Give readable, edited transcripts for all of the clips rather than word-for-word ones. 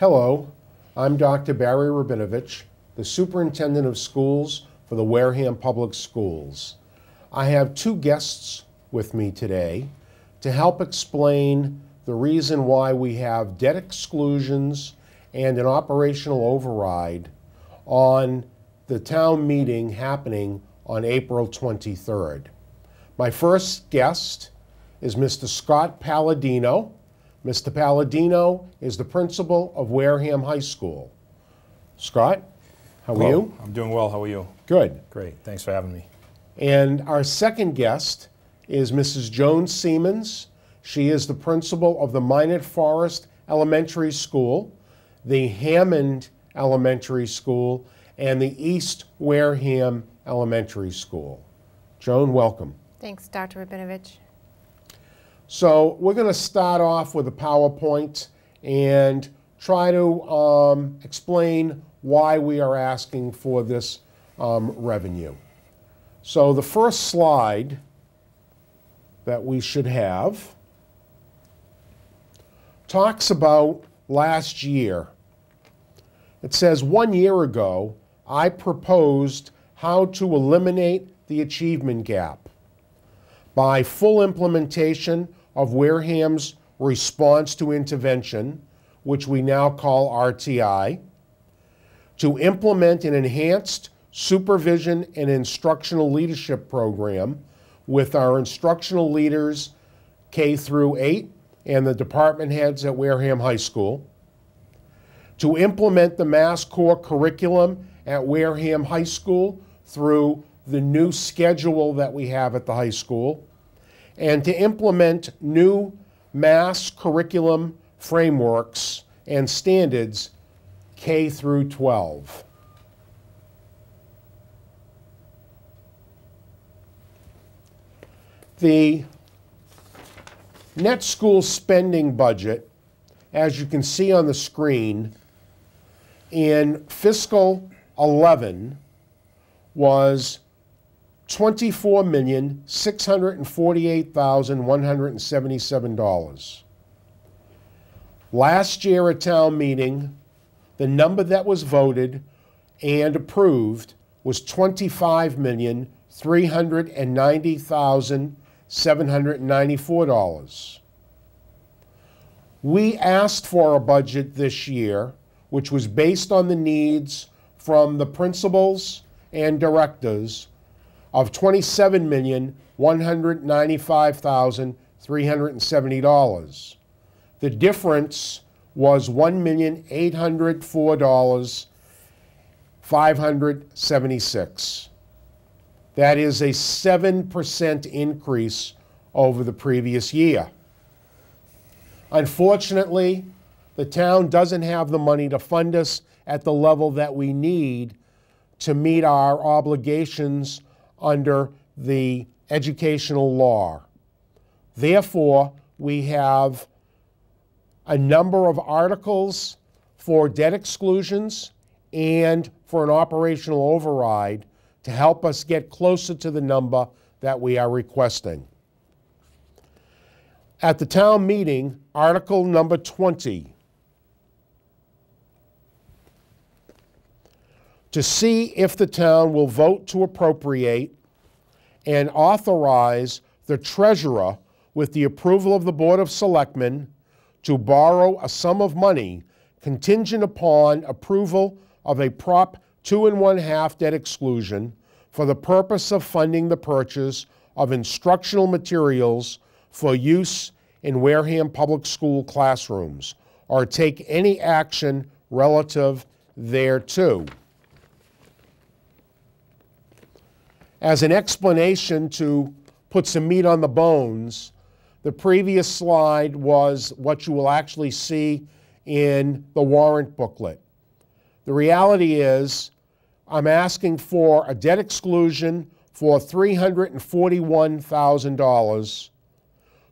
Hello, I'm Dr. Barry Rabinovitch, the Superintendent of Schools for the Wareham Public Schools. I have two guests with me today to help explain the reason why we have debt exclusions and an operational override on the town meeting happening on April 23rd. My first guest is Mr. Scot Paladino. Mr. Paladino is the principal of Wareham High School. Scott, how are you? I'm doing well. How are you? Good. Great. Thanks for having me. And our second guest is Mrs. Joan Seamans. She is the principal of the Minot Forest Elementary School, the Hammond Elementary School, and the East Wareham Elementary School. Joan, welcome. Thanks, Dr. Rabinovitch. So we're going to start off with a PowerPoint and try to explain why we are asking for this revenue. So the first slide that we should have talks about last year. It says, 1 year ago, I proposed how to eliminate the achievement gap by full implementation of Wareham's response to intervention, which we now call RTI, to implement an enhanced supervision and instructional leadership program with our instructional leaders K through 8 and the department heads at Wareham High School, to implement the Mass Core curriculum at Wareham High School through the new schedule that we have at the high school, and to implement new mass curriculum frameworks and standards K through 12. The net school spending budget, as you can see on the screen, in fiscal 11 was $24,648,177. Last year at town meeting, the number that was voted and approved was $25,390,794. We asked for a budget this year, which was based on the needs from the principals and directors, of $27,195,370. The difference was $1,804,576. That is a 7% increase over the previous year. Unfortunately, the town doesn't have the money to fund us at the level that we need to meet our obligations under the educational law. Therefore, we have a number of articles for debt exclusions and for an operational override to help us get closer to the number that we are requesting. At the town meeting, Article number 20, to see if the town will vote to appropriate and authorize the treasurer, with the approval of the Board of Selectmen, to borrow a sum of money contingent upon approval of a Prop 2 1/2 debt exclusion for the purpose of funding the purchase of instructional materials for use in Wareham Public School classrooms, or take any action relative thereto. As an explanation to put some meat on the bones, the previous slide was what you will actually see in the warrant booklet. The reality is, I'm asking for a debt exclusion for $341,000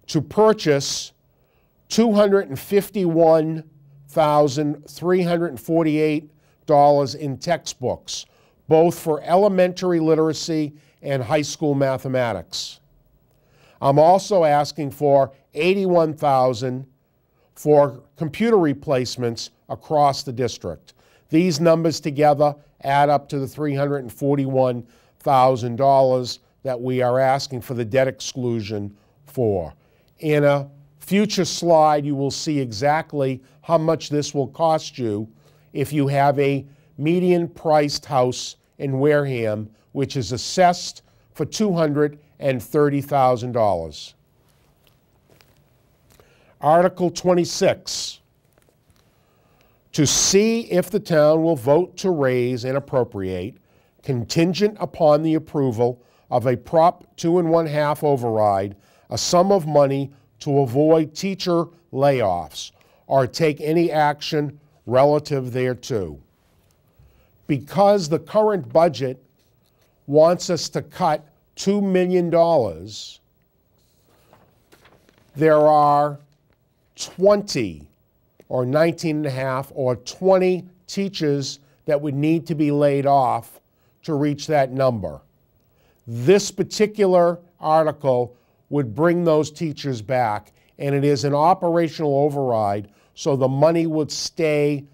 to purchase $251,348 in textbooks, both for elementary literacy and high school mathematics. I'm also asking for $81,000 for computer replacements across the district. These numbers together add up to the $341,000 that we are asking for the debt exclusion for. In a future slide, you will see exactly how much this will cost you if you have a median-priced house in Wareham, which is assessed for $230,000. Article 26. To see if the town will vote to raise and appropriate, contingent upon the approval of a Prop 2 1/2 override, a sum of money to avoid teacher layoffs or take any action relative thereto. Because the current budget wants us to cut $2 million, there are 20 or 19.5 or 20 teachers that would need to be laid off to reach that number. This particular article would bring those teachers back, and it is an operational override, so the money would stay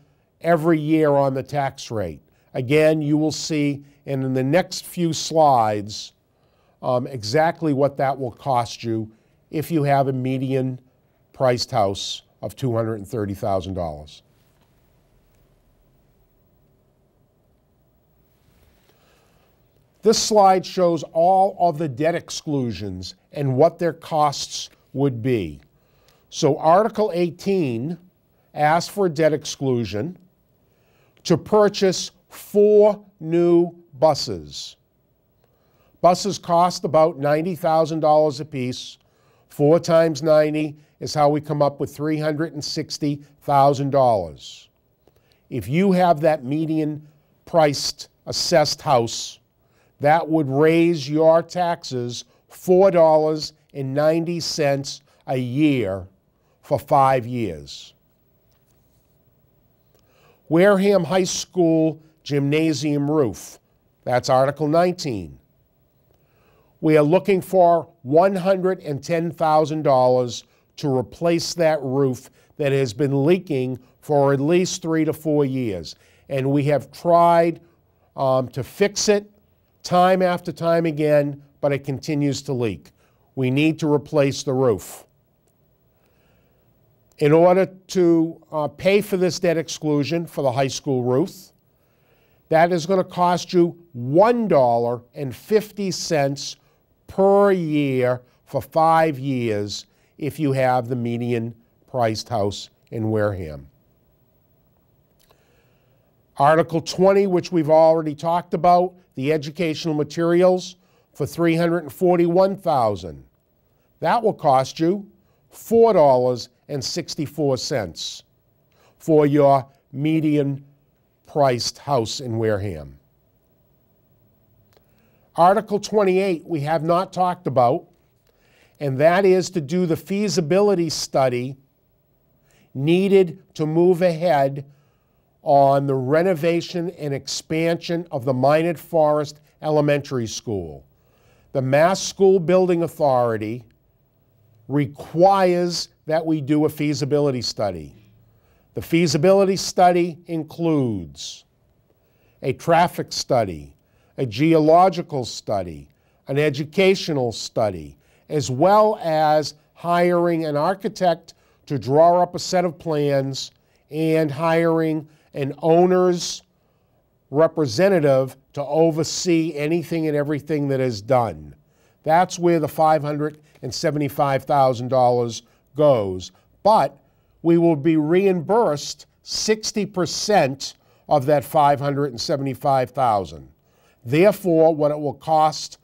every year on the tax rate. Again, you will see in the next few slides exactly what that will cost you if you have a median priced house of $230,000. This slide shows all of the debt exclusions and what their costs would be. So Article 18 asks for a debt exclusion to purchase 4 new buses. Buses cost about $90,000 apiece. 4 times 90 is how we come up with $360,000. If you have that median priced assessed house, that would raise your taxes $4.90 a year for 5 years. Wareham High School gymnasium roof, that's Article 19. We are looking for $110,000 to replace that roof that has been leaking for at least 3 to 4 years. And we have tried to fix it time after time again, but it continues to leak. We need to replace the roof. In order to pay for this debt exclusion for the high school roof, that is going to cost you $1.50 per year for 5 years if you have the median priced house in Wareham. Article 20, which we've already talked about, the educational materials for $341,000. That will cost you $4.64 for your median priced house in Wareham. Article 28 we have not talked about, and that is to do the feasibility study needed to move ahead on the renovation and expansion of the Minot Forest Elementary School. The Mass School Building Authority requires that we do a feasibility study. The feasibility study includes a traffic study, a geological study, an educational study, as well as hiring an architect to draw up a set of plans and hiring an owner's representative to oversee anything and everything that is done. That's where the $575,000 goes. But we will be reimbursed 60% of that $575,000. Therefore, what it will cost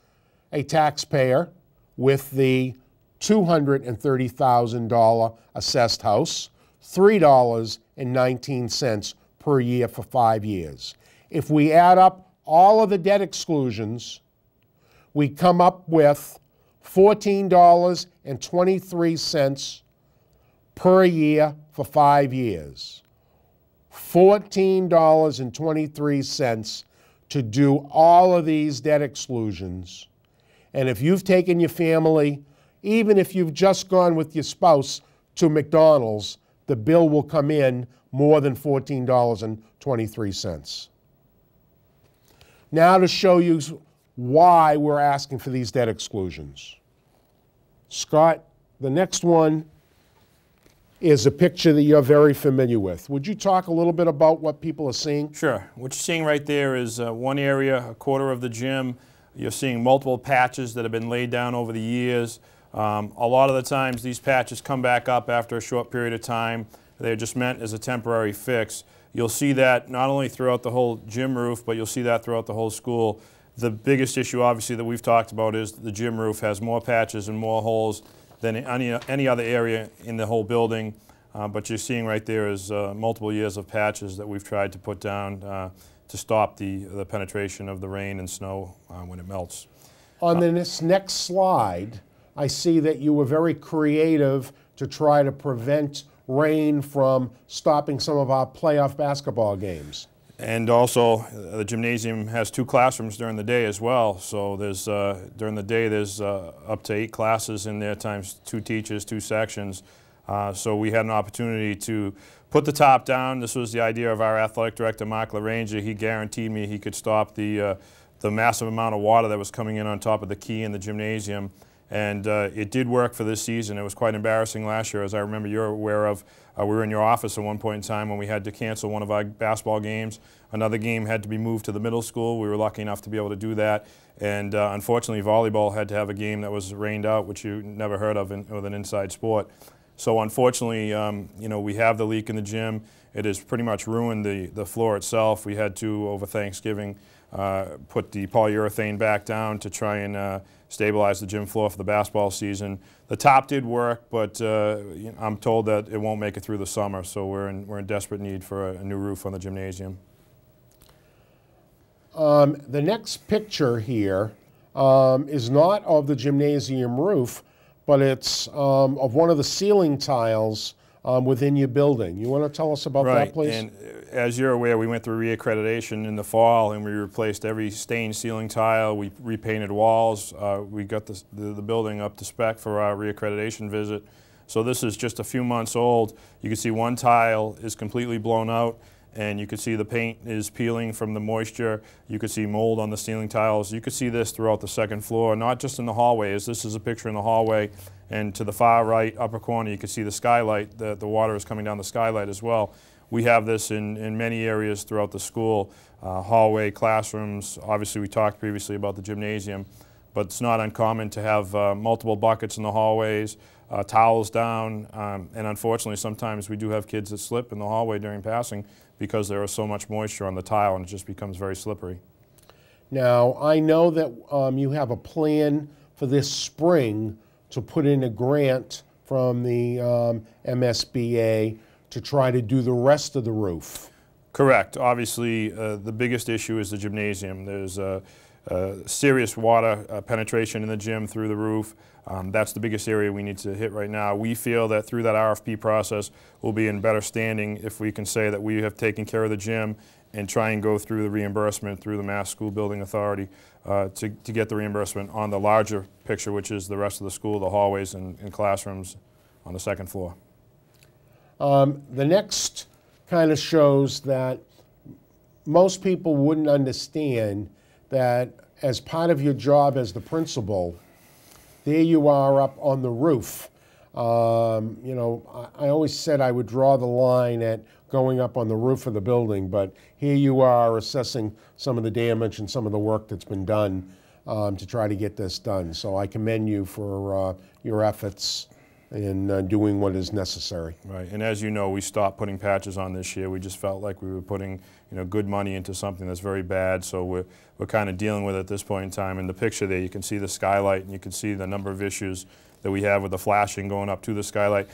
a taxpayer with the $230,000 assessed house, $3.19 per year for 5 years. If we add up all of the debt exclusions, we come up with $14.23 per year for 5 years. $14.23 to do all of these debt exclusions. And if you've taken your family, even if you've just gone with your spouse to McDonald's, the bill will come in more than $14.23. Now to show you why we're asking for these debt exclusions. Scott, the next one is a picture that you're very familiar with. Would you talk a little bit about what people are seeing? Sure. What you're seeing right there is one area, a quarter of the gym. You're seeing multiple patches that have been laid down over the years. A lot of the times these patches come back up after a short period of time. They're just meant as a temporary fix. You'll see that not only throughout the whole gym roof, but you'll see that throughout the whole school. The biggest issue, obviously, that we've talked about is the gym roof has more patches and more holes than any other area in the whole building. But you're seeing right there is multiple years of patches that we've tried to put down to stop the penetration of the rain and snow when it melts. On this next slide, I see that you were very creative to try to prevent rain from stopping some of our playoff basketball games. And also, the gymnasium has 2 classrooms during the day as well. So there's during the day there's up to 8 classes in there times 2 teachers, 2 sections. So we had an opportunity to put the top down. This was the idea of our athletic director, Mark LaRanger. He guaranteed me he could stop the massive amount of water that was coming in on top of the key in the gymnasium. And it did work for this season. It was quite embarrassing last year, as I remember you're aware of. We were in your office at one point in time when we had to cancel one of our basketball games. Another game had to be moved to the middle school. We were lucky enough to be able to do that. And unfortunately, volleyball had to have a game that was rained out, which you never heard of with an inside sport. So unfortunately, you know, we have the leak in the gym. It has pretty much ruined the floor itself. We had to, over Thanksgiving, put the polyurethane back down to try and stabilize the gym floor for the basketball season. The top did work, but I'm told that it won't make it through the summer, so we're in desperate need for a new roof on the gymnasium. The next picture here is not of the gymnasium roof, but it's of one of the ceiling tiles within your building. You want to tell us about that, please? And as you're aware, we went through reaccreditation in the fall, and we replaced every stained ceiling tile. We repainted walls. We got the building up to spec for our reaccreditation visit. So this is just a few months old. You can see one tile is completely blown out, and you can see the paint is peeling from the moisture. You can see mold on the ceiling tiles. You can see this throughout the second floor, not just in the hallways. This is a picture in the hallway, and to the far right upper corner, you can see the skylight. The water is coming down the skylight as well. We have this in many areas throughout the school, hallway, classrooms. Obviously, we talked previously about the gymnasium, but it's not uncommon to have multiple buckets in the hallways, towels down, and unfortunately, sometimes we do have kids that slip in the hallway during passing because there is so much moisture on the tile and it just becomes very slippery. Now, I know that you have a plan for this spring to put in a grant from the MSBA to try to do the rest of the roof. Correct. Obviously, the biggest issue is the gymnasium. There's serious water penetration in the gym through the roof. That's the biggest area we need to hit right now. We feel that through that RFP process, we'll be in better standing if we can say that we have taken care of the gym and try and go through the reimbursement through the Mass School Building Authority to get the reimbursement on the larger picture, which is the rest of the school, the hallways and classrooms on the second floor. The next kind of shows that most people wouldn't understand that as part of your job as the principal, there you are up on the roof. You know, I always said I would draw the line at going up on the roof of the building, but here you are assessing some of the damage and some of the work that's been done to try to get this done. So I commend you for your efforts in doing what is necessary. Right, and as you know, we stopped putting patches on this year. We just felt like we were putting, you know, good money into something that's very bad, so we're kind of dealing with it at this point in time. In the picture there, you can see the skylight, and you can see the number of issues that we have with the flashing going up to the skylight.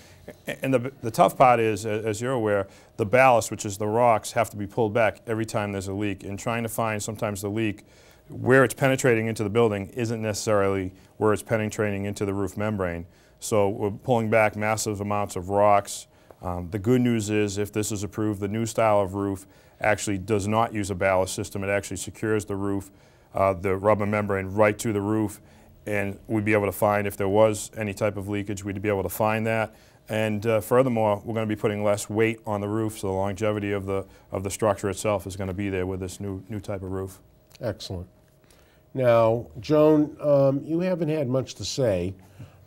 And the tough part is, as you're aware, the ballast, which is the rocks, have to be pulled back every time there's a leak, and trying to find sometimes the leak where it's penetrating into the building isn't necessarily where it's penetrating into the roof membrane. So we're pulling back massive amounts of rocks. The good news is, if this is approved, the new style of roof actually does not use a ballast system. It actually secures the roof, the rubber membrane right to the roof, and we'd be able to find if there was any type of leakage, we'd be able to find that And furthermore, we're going to be putting less weight on the roof, so the longevity of the structure itself is going to be there with this new type of roof. Excellent. Now, Joan, you haven't had much to say,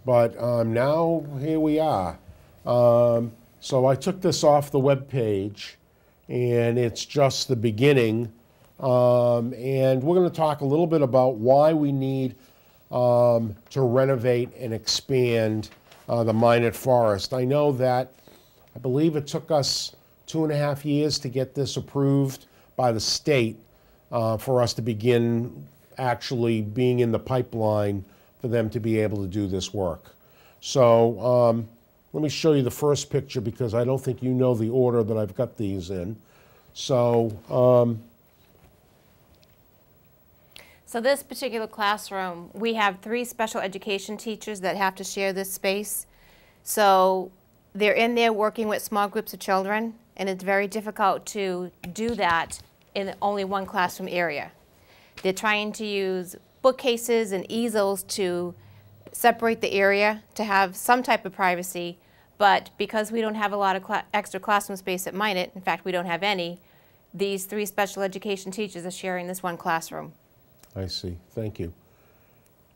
but now here we are. So I took this off the web page, and it's just the beginning. And we're going to talk a little bit about why we need to renovate and expand the Minot Forest. I know that I believe it took us 2.5 years to get this approved by the state for us to begin actually being in the pipeline for them to be able to do this work. So let me show you the first picture because I don't think you know the order that I've got these in. So So this particular classroom, we have 3 special education teachers that have to share this space. So they're in there working with small groups of children, and it's very difficult to do that in only one classroom area. They're trying to use bookcases and easels to separate the area to have some type of privacy, but because we don't have a lot of extra classroom space at Minot, in fact we don't have any, these 3 special education teachers are sharing this one classroom. I see. Thank you.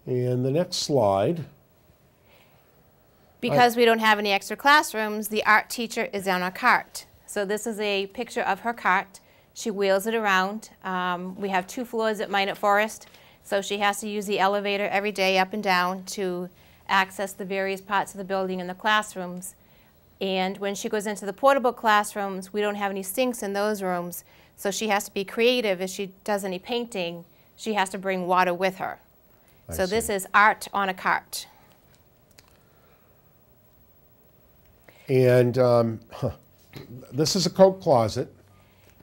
And the next slide. Because we don't have any extra classrooms, the art teacher is on a cart. So this is a picture of her cart. She wheels it around. We have 2 floors at Minot Forest, so she has to use the elevator every day up and down to access the various parts of the building and the classrooms. And when she goes into the portable classrooms, we don't have any sinks in those rooms, so she has to be creative. If she does any painting, she has to bring water with her. So this is art on a cart. And this is a coat closet.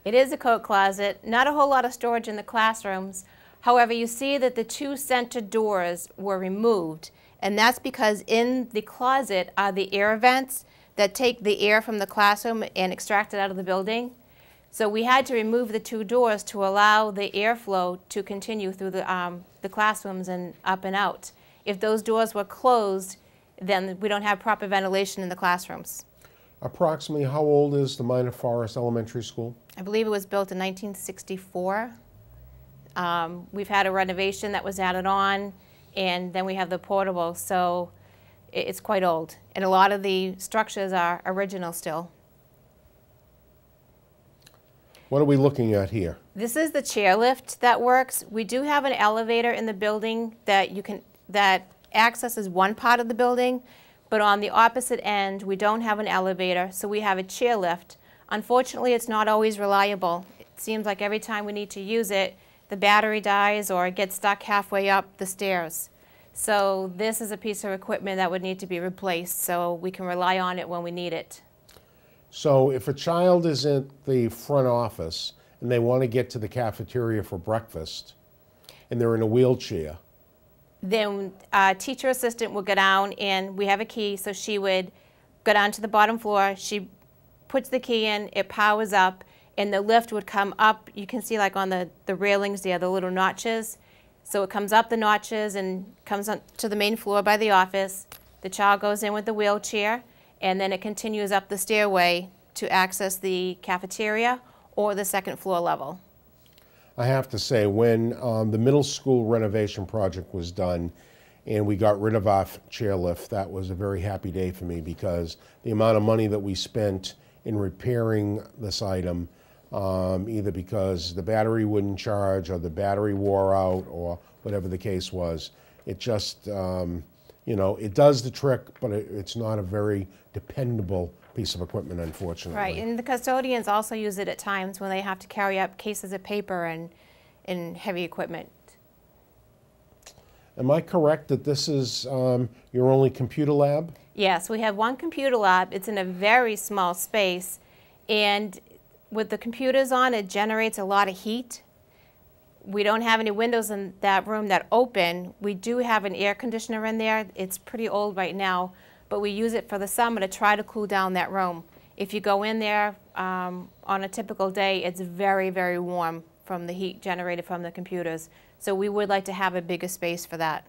It is a coat closet. Not a whole lot of storage in the classrooms. However, you see that the 2 center doors were removed, and that's because in the closet are the air vents that take the air from the classroom and extract it out of the building. So we had to remove the 2 doors to allow the airflow to continue through the classrooms and up and out. If those doors were closed, then we don't have proper ventilation in the classrooms. Approximately how old is the Minot Forest Elementary School? I believe it was built in 1964. We've had a renovation that was added on, and then we have the portable, so it's quite old. And a lot of the structures are original still. What are we looking at here? This is the chairlift that works. We do have an elevator in the building that accesses one part of the building, but on the opposite end we don't have an elevator, so we have a chairlift. Unfortunately, it's not always reliable. It seems like every time we need to use it, the battery dies or it gets stuck halfway up the stairs. So this is a piece of equipment that would need to be replaced so we can rely on it when we need it. So if a child is at the front office and they want to get to the cafeteria for breakfast and they're in a wheelchair, then a teacher assistant would go down, and we have a key, so she would go down to the bottom floor, she puts the key in, it powers up, and the lift would come up. You can see like on the railings there, the little notches. So it comes up the notches and comes on to the main floor by the office. The child goes in with the wheelchair, and then it continues up the stairway to access the cafeteria or the 2nd floor level. I have to say, when the middle school renovation project was done and we got rid of our chairlift, that was a very happy day for me because the amount of money that we spent in repairing this item, either because the battery wouldn't charge or the battery wore out or whatever the case was, it just, you know, it does the trick, but it's not a very dependable piece of equipment, unfortunately. Right, and the custodians also use it at times when they have to carry up cases of paper and heavy equipment. Am I correct that this is your only computer lab? Yes, we have one computer lab. It's in a very small space, and with the computers on, it generates a lot of heat. We don't have any windows in that room that open. We do have an air conditioner in there. It's pretty old right now, but we use it for the summer to try to cool down that room. If you go in there on a typical day, it's very, very warm from the heat generated from the computers. So we would like to have a bigger space for that.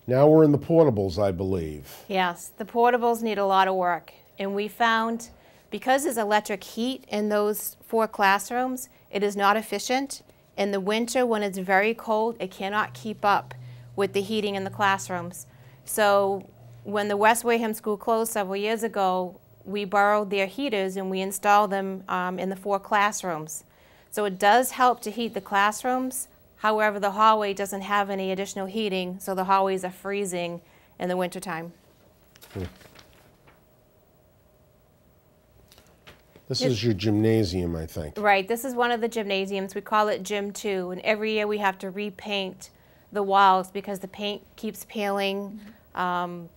Now we're in the portables, I believe. Yes, the portables need a lot of work. And we found, because there's electric heat in those 4 classrooms, it is not efficient. In the winter, when it's very cold, it cannot keep up with the heating in the classrooms. So when the West Wareham School closed several years ago, we borrowed their heaters and we installed them in the 4 classrooms. So it does help to heat the classrooms. However, the hallway doesn't have any additional heating, so the hallways are freezing in the wintertime. This is your gymnasium, I think. Right, this is one of the gymnasiums. We call it Gym 2, and every year we have to repaint the walls because the paint keeps peeling. And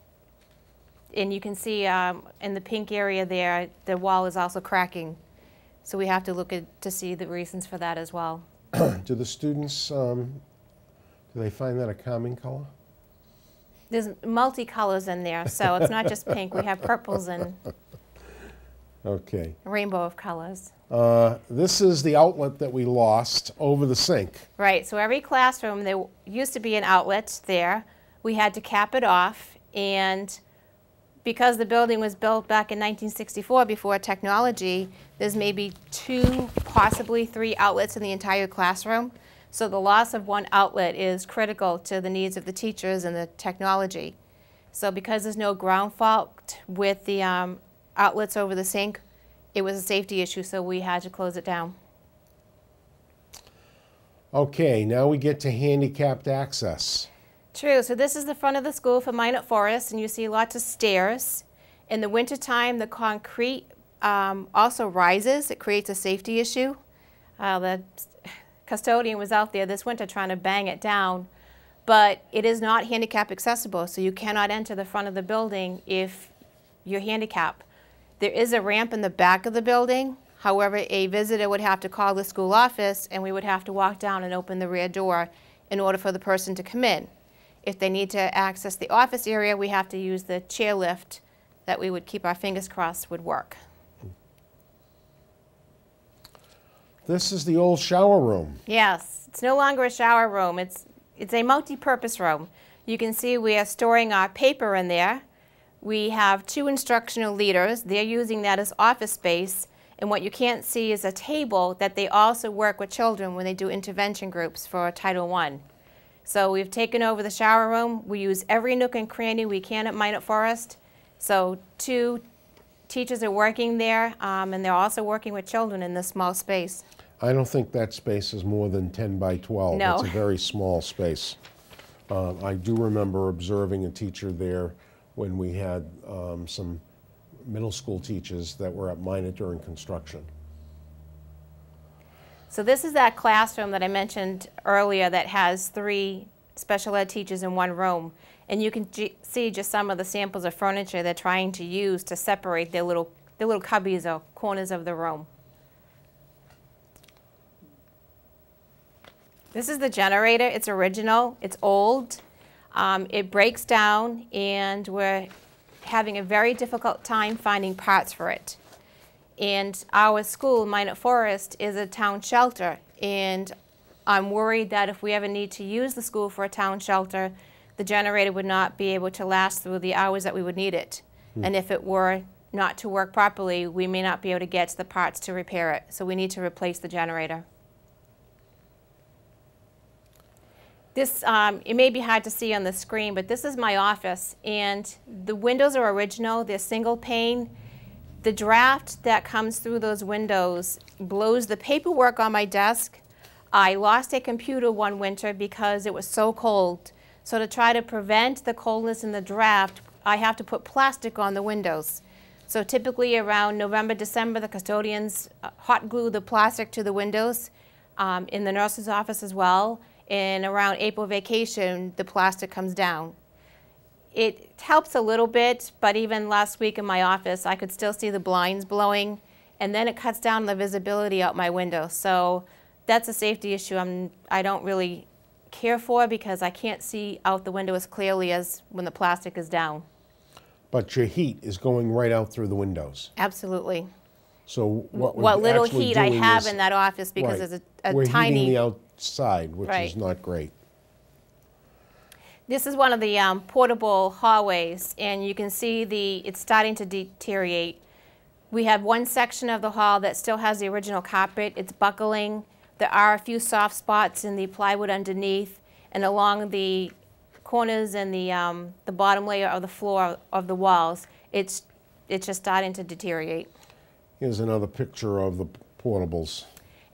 you can see in the pink area there, the wall is also cracking. So we have to look to see the reasons for that as well. Do the students, do they find that a calming color? There's multi-colors in there, so it's not just pink. We have purples and Okay. a rainbow of colors. This is the outlet that we lost over the sink. Right, so every classroom, there used to be an outlet there. We had to cap it off, and because the building was built back in 1964 before technology, there's maybe 2, possibly 3 outlets in the entire classroom. So the loss of one outlet is critical to the needs of the teachers and the technology. So because there's no ground fault with the outlets over the sink, it was a safety issue, so we had to close it down. Okay, now we get to handicapped access. True, so this is the front of the school for Minot Forest, and you see lots of stairs. In the wintertime, the concrete also rises. It creates a safety issue. The custodian was out there this winter trying to bang it down, but it is not handicap accessible, so you cannot enter the front of the building if you're handicapped. There is a ramp in the back of the building. However, a visitor would have to call the school office, and we would have to walk down and open the rear door in order for the person to come in. If they need to access the office area, we have to use the chairlift that we would keep our fingers crossed would work. This is the old shower room. Yes, it's no longer a shower room. It's a multi-purpose room. You can see we are storing our paper in there. We have 2 instructional leaders. They're using that as office space. And what you can't see is a table that they also work with children when they do intervention groups for Title I. So we've taken over the shower room. We use every nook and cranny we can at Minot Forest. So 2 teachers are working there, and they're also working with children in this small space. I don't think that space is more than 10 by 12. No. It's a very small space. I do remember observing a teacher there when we had some middle school teachers that were at Minot during construction. So this is that classroom that I mentioned earlier that has 3 special ed teachers in one room. And you can see just some of the samples of furniture they're trying to use to separate their little cubbies or corners of the room. This is the generator. It's original. It's old. It breaks down, and we're having a very difficult time finding parts for it. And our school, Minot Forest, is a town shelter, and I'm worried that if we ever need to use the school for a town shelter, the generator would not be able to last through the hours that we would need it. And if it were not to work properly, we may not be able to get the parts to repair it. So we need to replace the generator. This, it may be hard to see on the screen, but this is my office, and the windows are original. They're single pane. The draft that comes through those windows blows the paperwork on my desk. I lost a computer one winter because it was so cold. So to try to prevent the coldness in the draft, I have to put plastic on the windows. So typically around November, December, the custodians hot glue the plastic to the windows, in the nurse's office as well. And around April vacation, the plastic comes down. It helps a little bit, but even last week in my office, I could still see the blinds blowing, and then it cuts down the visibility out my window. So that's a safety issue I don't really care for because I can't see out the window as clearly as when the plastic is down. But your heat is going right out through the windows. Absolutely. So what little heat I have in that office because right, there's a we're tiny... heating the outside, which Right. is not great. This is one of the portable hallways, and you can see it's starting to deteriorate. We have one section of the hall that still has the original carpet. It's buckling. There are a few soft spots in the plywood underneath, and along the corners and the bottom layer of the floor of the walls, it's just starting to deteriorate. Here's another picture of the portables.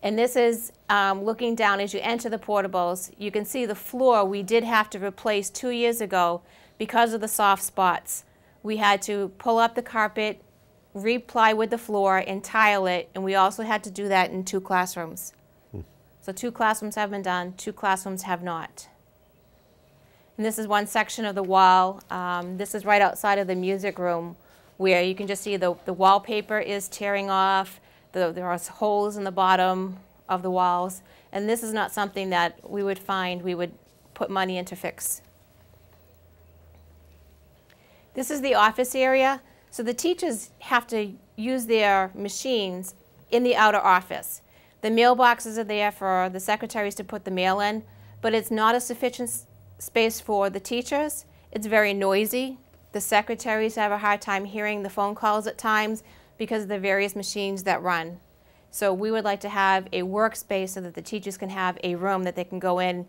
And this is looking down as you enter the portables. You can see the floor we did have to replace 2 years ago because of the soft spots. We had to pull up the carpet, re-plywood the floor, and tile it, and we also had to do that in 2 classrooms. So 2 classrooms have been done, 2 classrooms have not. And this is one section of the wall. This is right outside of the music room, where you can just see the wallpaper is tearing off. There are holes in the bottom of the walls, and this is not something that we would put money in to fix. This is the office area. So the teachers have to use their machines in the outer office. The mailboxes are there for the secretaries to put the mail in, but it's not a sufficient space for the teachers. It's very noisy. The secretaries have a hard time hearing the phone calls at times because of the various machines that run. So we would like to have a workspace so that the teachers can have a room that they can go in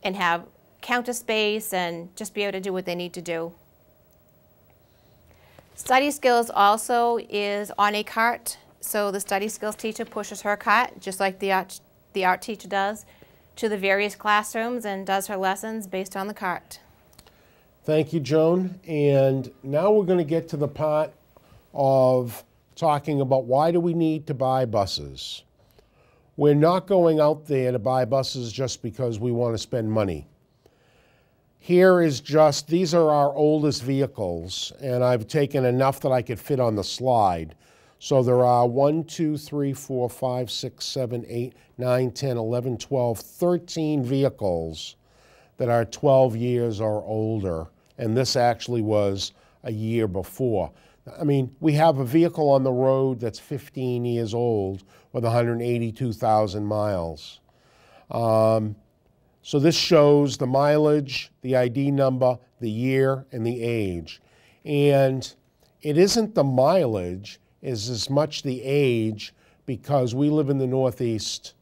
and have counter space and just be able to do what they need to do. Study skills also is on a cart. So the study skills teacher pushes her cart, just like the art teacher does, to the various classrooms and does her lessons based on the cart. Thank you, Joan. And now we're going to get to the part of talking about why do we need to buy buses. We're not going out there to buy buses just because we want to spend money. Here is just, these are our oldest vehicles, and I've taken enough that I could fit on the slide. So there are 1, 2, 3, 4, 5, 6, 7, 8, 9, 10, 11, 12, 13 vehicles that are 12 years or older, and this actually was a year before. I mean, we have a vehicle on the road that's 15 years old with 182,000 miles. So this shows the mileage, the ID number, the year, and the age. And it isn't the mileage, it's as much the age, because we live in the Northeast.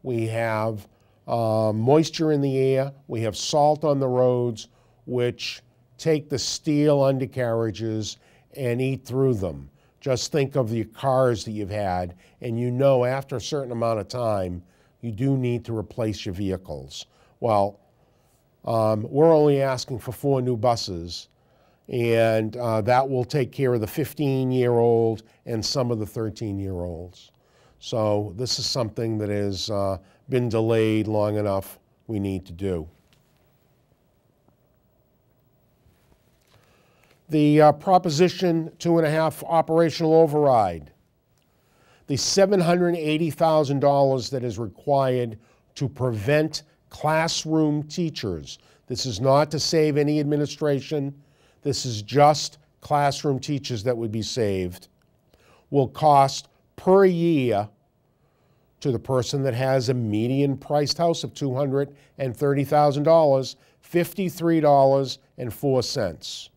We have moisture in the air, we have salt on the roads, which take the steel undercarriages and eat through them. Just think of the cars that you've had, and you know after a certain amount of time, you do need to replace your vehicles. Well, we're only asking for 4 new buses, and that will take care of the 15-year-old and some of the 13-year-olds. So this is something that has been delayed long enough we need to do. The Proposition 2.5 operational override, the $780,000 that is required to prevent classroom teachers. This is not to save any administration. This is just classroom teachers that would be saved. Will cost per year to the person that has a median priced house of $230,000, $53.04.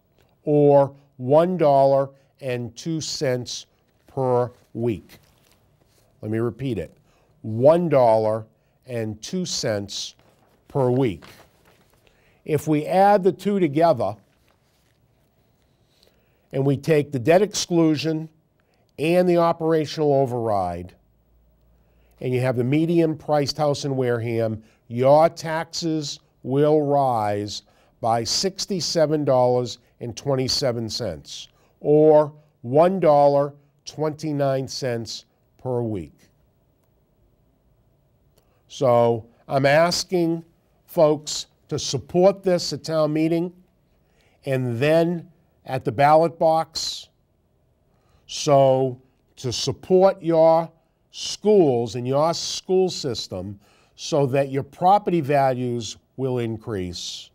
Or $1.02 per week. Let me repeat it, $1.02 per week. If we add the two together and we take the debt exclusion and the operational override, and you have the median priced house in Wareham, your taxes will rise by $67.27, or $1.29 per week. So I'm asking folks to support this at town meeting and then at the ballot box. So to support your schools and your school system so that your property values will increase.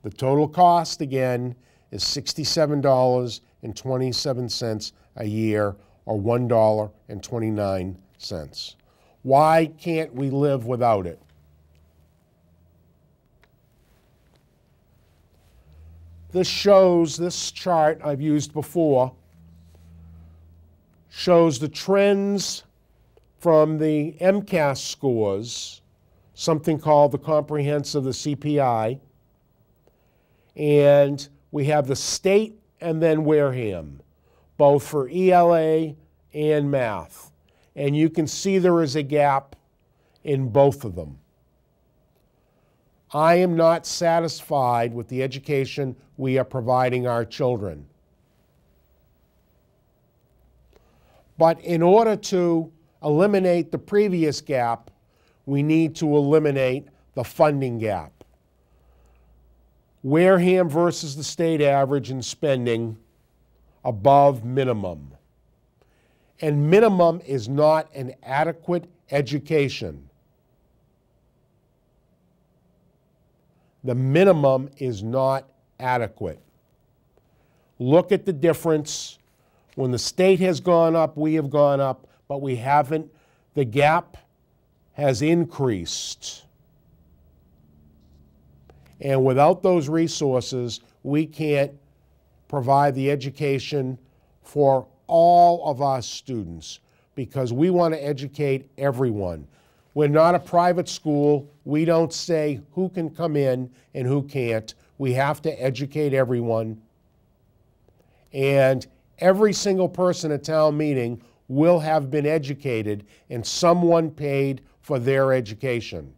The total cost, again, is $67.27 a year, or $1.29. Why can't we live without it? This chart I've used before, shows the trends from the MCAS scores, something called the comprehensive, the CPI, and we have the state and then Wareham, both for ELA and math. And you can see there is a gap in both of them. I am not satisfied with the education we are providing our children. But in order to eliminate the previous gap, we need to eliminate the funding gap. Wareham versus the state average in spending above minimum. And minimum is not an adequate education. The minimum is not adequate. Look at the difference. When the state has gone up, we have gone up, but we haven't. The gap has increased. And without those resources, we can't provide the education for all of our students because we want to educate everyone. We're not a private school. We don't say who can come in and who can't. We have to educate everyone. And every single person at town meeting will have been educated and someone paid for their education.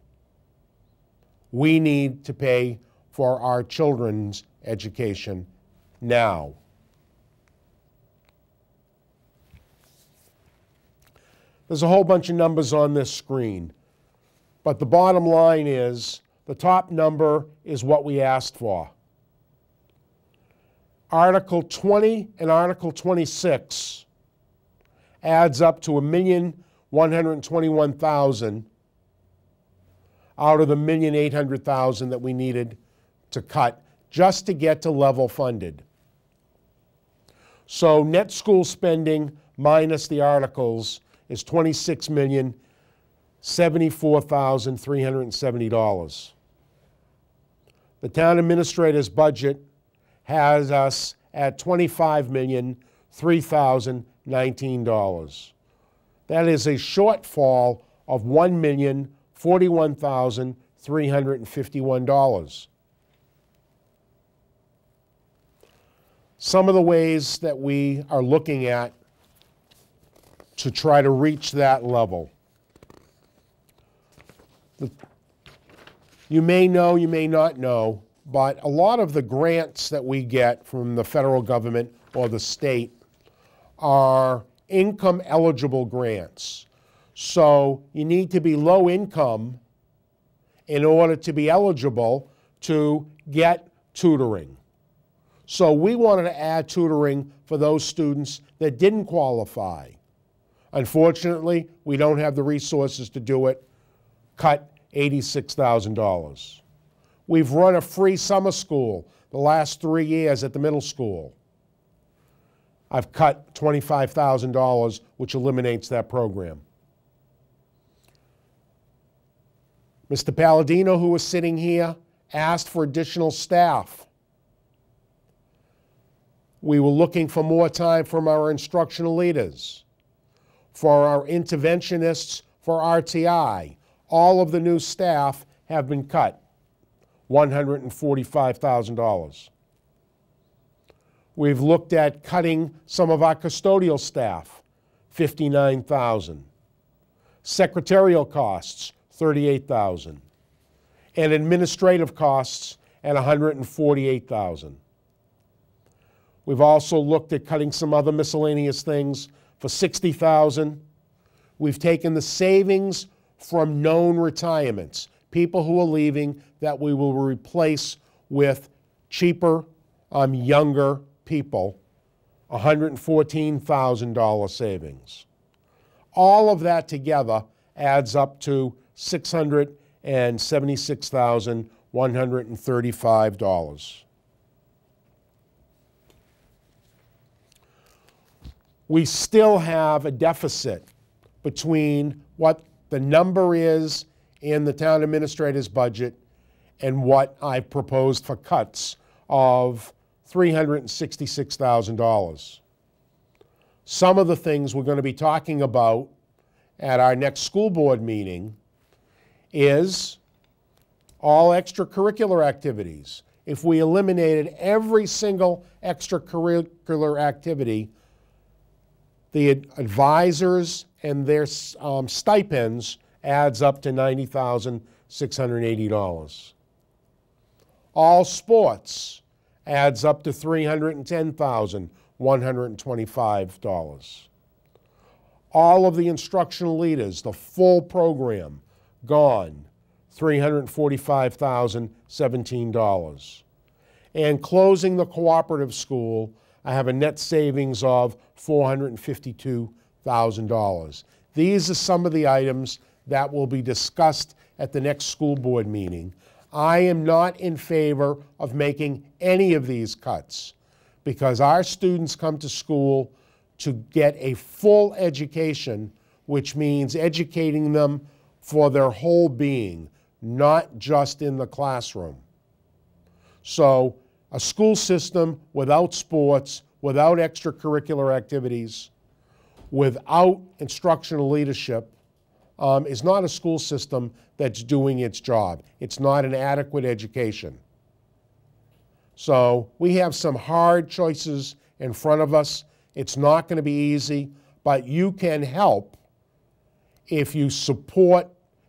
We need to pay for our children's education now. There's a whole bunch of numbers on this screen, but the bottom line is the top number is what we asked for. Article 20 and Article 26 adds up to $1,121,000 out of the $1,800,000 that we needed to cut just to get to level funded. So net school spending minus the articles is $26,074,370. The town administrator's budget has us at $25,003,019. That is a shortfall of $1,041,351. Some of the ways that we are looking at to try to reach that level. You may know, you may not know, but a lot of the grants that we get from the federal government or the state are income eligible grants. So you need to be low income in order to be eligible to get tutoring. So we wanted to add tutoring for those students that didn't qualify. Unfortunately, we don't have the resources to do it. Cut $86,000. We've run a free summer school the last 3 years at the middle school. I've cut $25,000, which eliminates that program. Mr. Paladino, who was sitting here, asked for additional staff. We were looking for more time from our instructional leaders, for our interventionists, for RTI. All of the new staff have been cut, $145,000. We've looked at cutting some of our custodial staff, $59,000. Secretarial costs, $38,000. And administrative costs at $148,000. We've also looked at cutting some other miscellaneous things for $60,000. We've taken the savings from known retirements, people who are leaving that we will replace with cheaper, younger people, $114,000 savings. All of that together adds up to $676,135. We still have a deficit between what the number is in the town administrator's budget and what I proposed for cuts of $366,000. Some of the things we're going to be talking about at our next school board meeting is all extracurricular activities. If we eliminated every single extracurricular activity, the advisors and their stipends adds up to $90,680. All sports adds up to $310,125. All of the instructional leaders, the full program, gone, $345,017. And closing the cooperative school, I have a net savings of $452,000. These are some of the items that will be discussed at the next school board meeting. I am not in favor of making any of these cuts because our students come to school to get a full education, which means educating them for their whole being, not just in the classroom. So a school system without sports, without extracurricular activities, without instructional leadership is not a school system that's doing its job. It's not an adequate education. So we have some hard choices in front of us. It's not going to be easy, but you can help if you support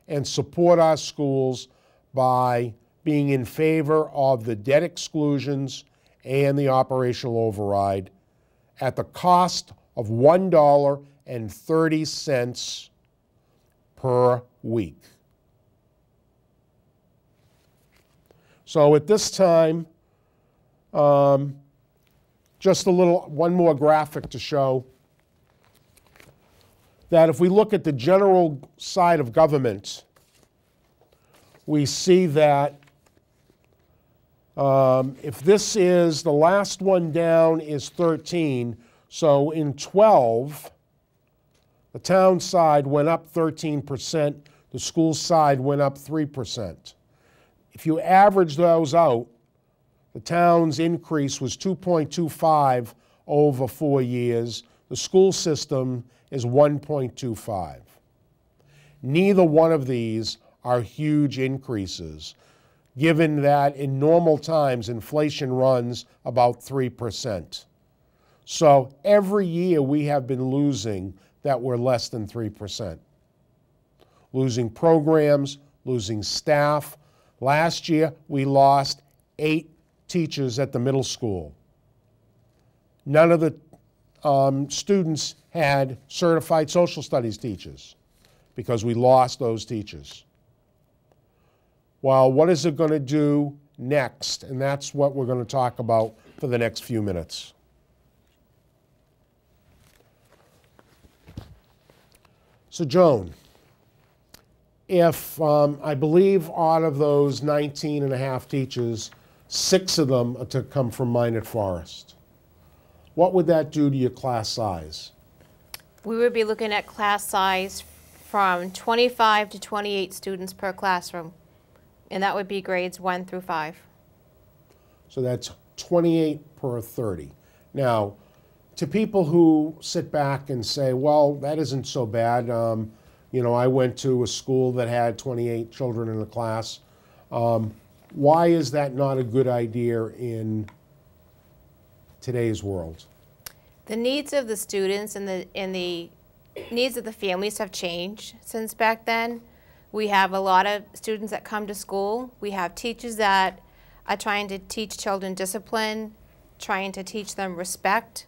our schools by being in favor of the debt exclusions and the operational override at the cost of $1.30 per week. So at this time, just one more graphic to show that if we look at the general side of government, we see that if this is, the last one down is 13, so in 12, the town side went up 13%, the school side went up 3%. If you average those out, the town's increase was 2.25 over 4 years. The school system is 1.25. Neither one of these are huge increases, given that in normal times inflation runs about 3%. So every year we have been losing that were less than 3%. Losing programs, losing staff. Last year we lost 8 teachers at the middle school. None of the students had certified social studies teachers because we lost those teachers. Well, what is it going to do next? And that's what we're going to talk about for the next few minutes. So Joan, if I believe out of those 19 and a half teachers, 6 of them are to come from Minot Forest, what would that do to your class size? We would be looking at class size from 25 to 28 students per classroom, and that would be grades 1 through 5. So that's 28 per 30. Now, to people who sit back and say, well, that isn't so bad. You know, I went to a school that had 28 children in the class. Why is that not a good idea in today's world? The needs of the students and the needs of the families have changed since back then. We have a lot of students that come to school. We have teachers that are trying to teach children discipline, trying to teach them respect,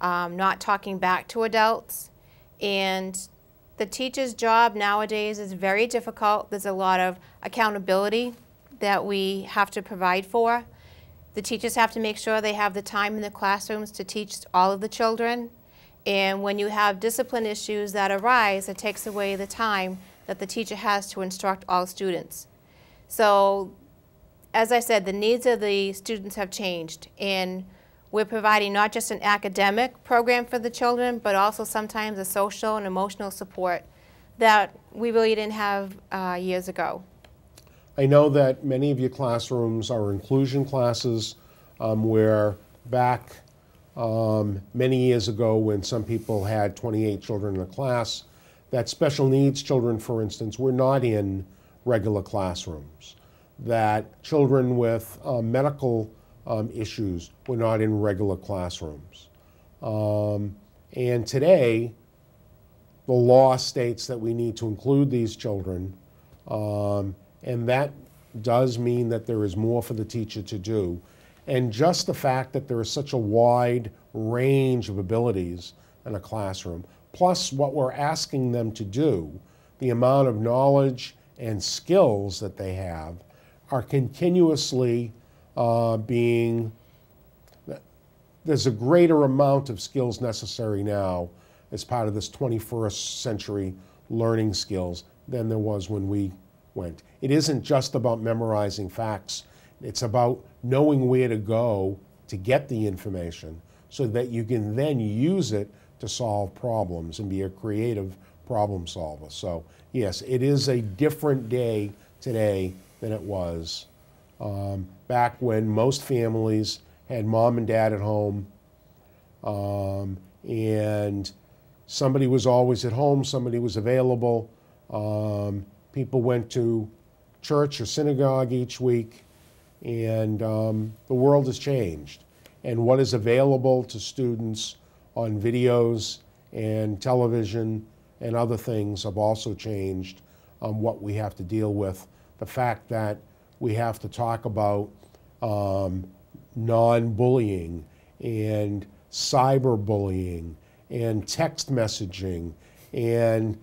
not talking back to adults. And the teacher's job nowadays is very difficult. There's a lot of accountability that we have to provide for. The teachers have to make sure they have the time in the classrooms to teach all of the children. And when you have discipline issues that arise, it takes away the time that the teacher has to instruct all students. So, as I said, the needs of the students have changed. And we're providing not just an academic program for the children, but also sometimes a social and emotional support that we really didn't have years ago. I know that many of your classrooms are inclusion classes. where back many years ago when some people had 28 children in a class, that special needs children, for instance, were not in regular classrooms, that children with medical issues were not in regular classrooms. And today, the law states that we need to include these children, and that does mean that there is more for the teacher to do. And just the fact that there is such a wide range of abilities in a classroom, plus what we're asking them to do, the amount of knowledge and skills that they have are continuously being, there's a greater amount of skills necessary now as part of this 21st century learning skills than there was when we went. It isn't just about memorizing facts. It's about knowing where to go to get the information so that you can then use it to solve problems and be a creative problem solver. So yes, it is a different day today than it was back when most families had mom and dad at home, and somebody was always at home, somebody was available. People went to church or synagogue each week, and the world has changed. And what is available to students on videos and television and other things have also changed what we have to deal with. The fact that we have to talk about non-bullying and cyberbullying and text messaging and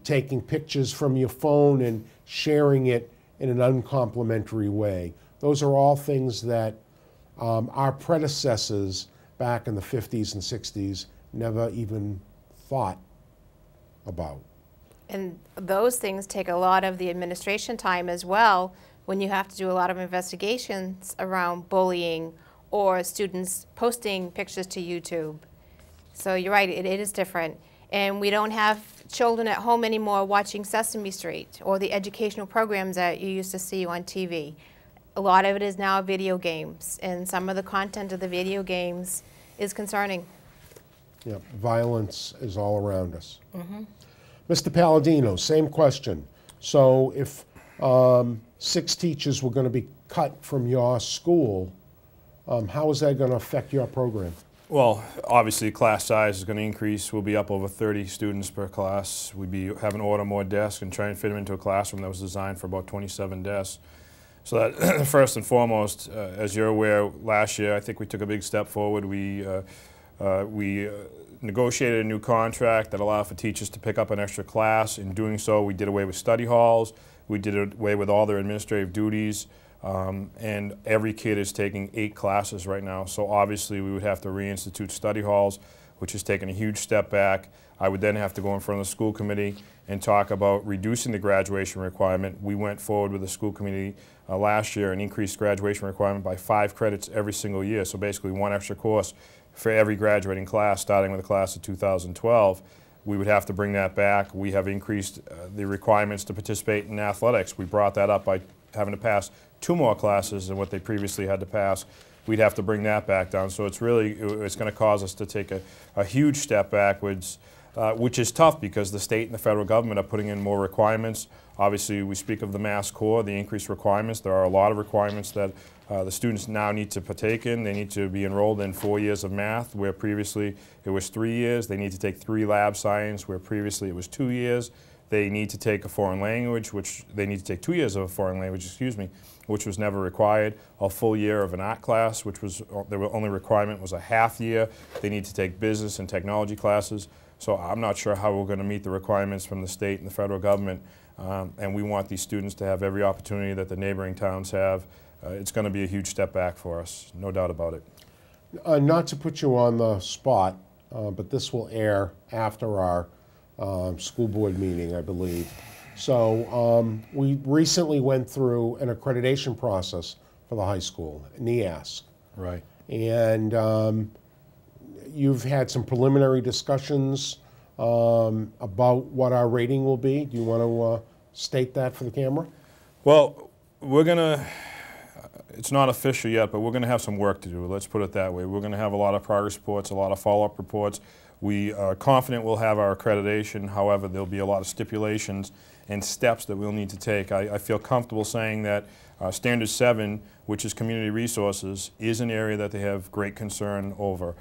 taking pictures from your phone and sharing it in an uncomplimentary way. Those are all things that our predecessors back in the 50s and 60s never even thought about. And those things take a lot of the administration time as well, when you have to do a lot of investigations around bullying or students posting pictures to YouTube. So you're right, it is different. And we don't have children at home anymore watching Sesame Street or the educational programs that you used to see on TV. A lot of it is now video games, and some of the content of the video games is concerning. Yeah, violence is all around us. Mr. Paladino, same question. So if 6 teachers were going to be cut from your school, how is that going to affect your program? Well, obviously class size is going to increase. We'll be up over 30 students per class. We'd be having to order more desks and try and fit them into a classroom that was designed for about 27 desks. So that first and foremost, as you're aware, last year I think we took a big step forward. We negotiated a new contract that allowed for teachers to pick up an extra class. In doing so, we did away with study halls. We did away with all their administrative duties. And every kid is taking 8 classes right now. So obviously we would have to reinstitute study halls, which has taken a huge step back. I would then have to go in front of the school committee and talk about reducing the graduation requirement. We went forward with the school committee last year and increased graduation requirement by 5 credits every single year. So basically 1 extra course for every graduating class, starting with the class of 2012. We would have to bring that back. We have increased the requirements to participate in athletics. We brought that up by having to pass 2 more classes than what they previously had to pass. We'd have to bring that back down. So it's going to cause us to take a huge step backwards, which is tough because the state and the federal government are putting in more requirements. Obviously, we speak of the Mass Core, the increased requirements. There are a lot of requirements that the students now need to partake in. They need to be enrolled in 4 years of math, where previously it was 3 years. They need to take 3 lab science, where previously it was 2 years. They need to take a foreign language, which they need to take 2 years of a foreign language, which was never required. A full year of an art class, which was the only requirement was a half year. They need to take business and technology classes. So I'm not sure how we're going to meet the requirements from the state and the federal government. And we want these students to have every opportunity that the neighboring towns have. It's going to be a huge step back for us, no doubt about it. Not to put you on the spot, but this will air after our school board meeting, I believe. So we recently went through an accreditation process for the high school, NEASC. Right. And you've had some preliminary discussions about what our rating will be. Do you want to state that for the camera? Well, we're going to it's not official yet, but we're going to have some work to do. Let's put it that way. We're going to have a lot of progress reports, a lot of follow-up reports. We are confident we'll have our accreditation. However, there'll be a lot of stipulations and steps that we'll need to take. I feel comfortable saying that Standard 7, which is community resources, is an area that they have great concern over.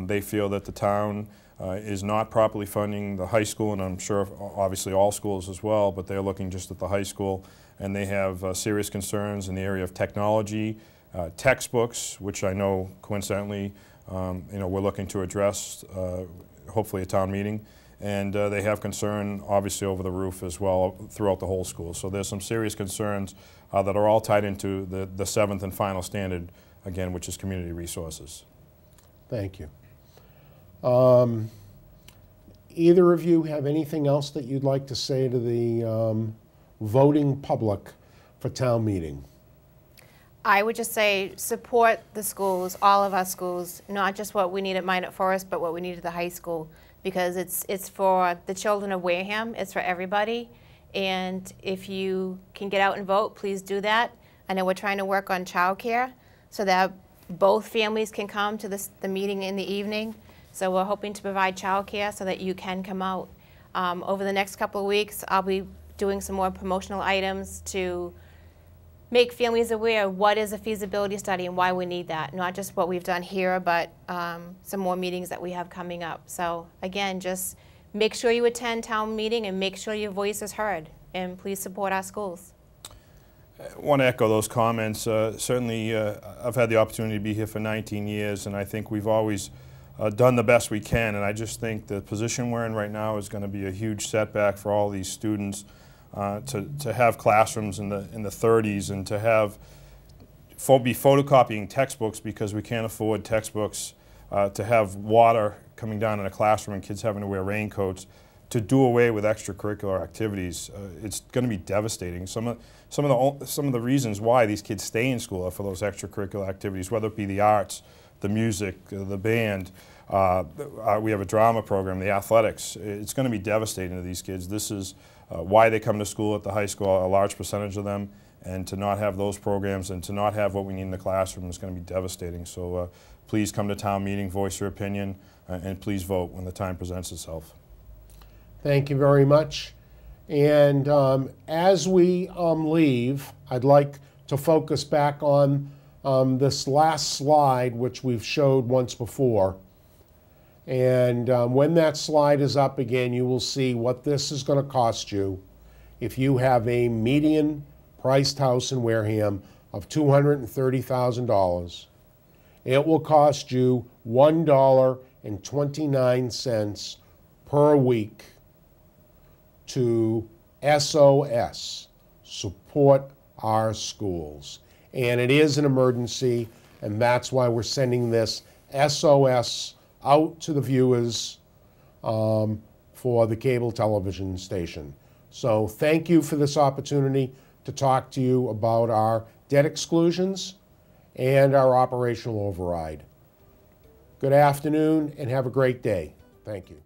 They feel that the town is not properly funding the high school, and I'm sure obviously all schools as well, but they're looking just at the high school, and they have serious concerns in the area of technology, textbooks, which I know coincidentally we're looking to address, hopefully at town meeting, and they have concern obviously over the roof as well throughout the whole school. So there's some serious concerns that are all tied into the seventh and final standard, again, which is community resources. Thank you. Either of you have anything else that you'd like to say to the voting public for town meeting? I would just say support the schools, all of our schools, not just what we need at Minot Forest, but what we need at the high school, because it's for the children of Wareham, it's for everybody, and if you can get out and vote, please do that. I know we're trying to work on childcare so that both families can come to the meeting in the evening, so we're hoping to provide childcare so that you can come out. Over the next couple of weeks, I'll be doing some more promotional items to make families aware of what is a feasibility study and why we need that. Not just what we've done here, but some more meetings that we have coming up. So again, just make sure you attend town meeting and make sure your voice is heard. And please support our schools. I want to echo those comments. Certainly, I've had the opportunity to be here for 19 years, and I think we've always done the best we can. And I just think the position we're in right now is going to be a huge setback for all these students. To have classrooms in the 30s and to have be photocopying textbooks because we can't afford textbooks, to have water coming down in a classroom and kids having to wear raincoats, to do away with extracurricular activities, it's going to be devastating. Some of the reasons why these kids stay in school are for those extracurricular activities, whether it be the arts, the music, the band. We have a drama program, the athletics. It's going to be devastating to these kids. This is why they come to school at the high school, a large percentage of them, and to not have those programs and to not have what we need in the classroom is going to be devastating. So please come to town meeting, voice your opinion, and please vote when the time presents itself. Thank you very much. And as we leave, I'd like to focus back on this last slide, which we've showed once before. And when that slide is up again, you will see what this is going to cost you if you have a median priced house in Wareham of $230,000. It will cost you $1.29 per week to SOS, support our schools. And it is an emergency, and that's why we're sending this SOS out to the viewers for the cable television station. So thank you for this opportunity to talk to you about our debt exclusions and our operational override. Good afternoon and have a great day. Thank you.